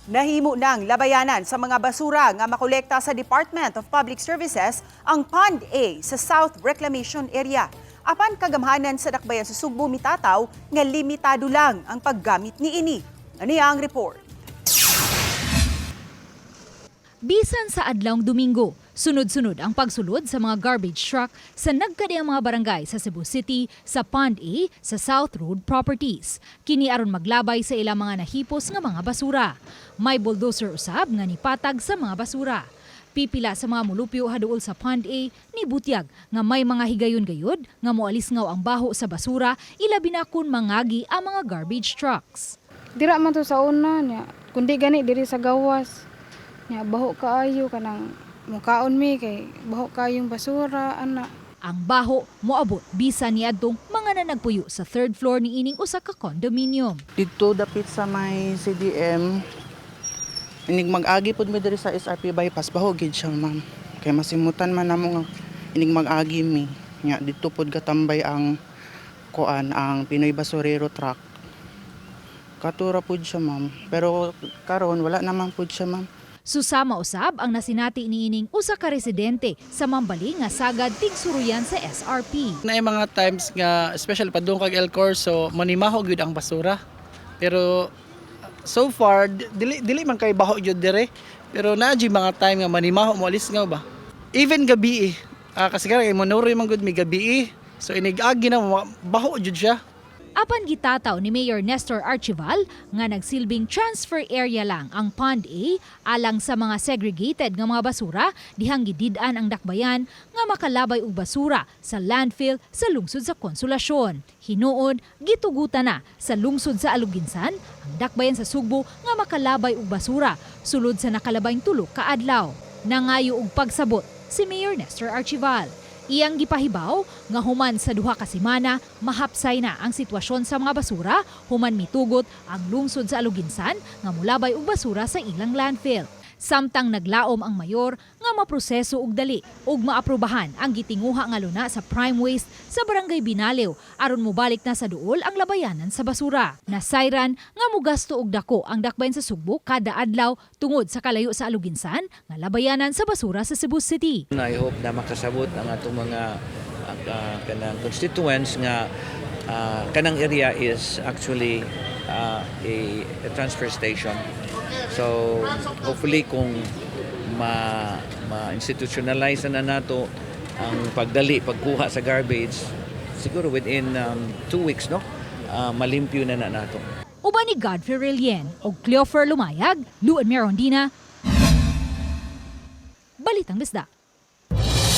Nahimo ng labayanan sa mga basura nga makolekta sa Department of Public Services ang Pond A sa South Reclamation Area. Apan kagamhanan sa dakbayan sa Sugbo mitataw nga limitado lang ang paggamit niini. Aniya ang report. Bisan sa adlawng Domingo, sunod-sunod ang pagsulod sa mga garbage truck sa nagkadiang mga barangay sa Cebu City sa Pond A sa South Road Properties. Kini aron maglabay sa ilang mga nahipos nga mga basura. May bulldozer usab nga nipatag sa mga basura. Pipila sa mga mulupyo haduol sa Pond A ni butyag nga may mga higayon-gayod nga moalisngaw ang baho sa basura ilabi na kun mangagi ang mga garbage trucks. Dira man to sa una niya, kundi gani diri sa gawas. Nya baho kaayo kanang mukaon mi kay baho kayong basura ana. Ang baho moabot bisan niadtong mga nanagpuyo sa third floor ni ining usa ka condominium. Dito dapit sa may CDM, inig mag-agi pod mi diri sa SRP bypass baho gid siya ma'am. Kay masimutan man namo nga inig mag-agi mi. Nya dito pod gatambay ang ang Pinoy Basurero truck. Katura pod siya ma'am. Pero karon wala naman pod siya ma'am. Susama usab ang nasinati niining usa ka residente sa Mambali nga sagad tigsuruyan sa SRP. Naay mga times nga especially padung kag El Corso manimaho gyud ang basura. Pero so far dili man kay baho gyud dire. Pero naadji mga time nga manimaho mo alis nga ba. Even gabi kasi kay monori man gud mi gabi. So inigagi na baho gyud siya. Apan gitataw ni Mayor Nestor Archival nga nagsilbing transfer area lang ang Pond A alang sa mga segregated nga mga basura dihang gidid-an ang dakbayan nga makalabay og basura sa landfill sa lungsod sa Konsolasyon. Hinuon gitugutan na sa lungsod sa Aluginsan ang dakbayan sa Sugbo nga makalabay og basura sulod sa nakalabayng tulo ka adlaw. Nangayo og pagsabot si Mayor Nestor Archival. Iyang gipahibaw nga human sa duha ka semana mahapsay na ang sitwasyon sa mga basura human mitugot ang lungsod sa Aluginsan nga mulabay og basura sa ilang landfill. Samtang naglaom ang mayor nga maproseso og dali ug maaprubahan ang gitinguha nga luna sa prime waste sa Barangay Binalew aron mobalik na sa duol ang labayanan sa basura. Nasayran nga mogasto og dako ang dakbayan sa Sugbo kada adlaw tungod sa kalayo sa Aluginsan nga labayanan sa basura sa Cebu City. I hope na makasabot ang atong mga kanang constituents nga kanang area is actually a transfer station. So hopefully kung ma-institutionalize na nato ang pagkuha sa garbage, siguro within 2 weeks malimpyo na nato. Uban ni Godfrey Relien o Cleofer Lumayag, Luan Merondina, Balitang Bisda.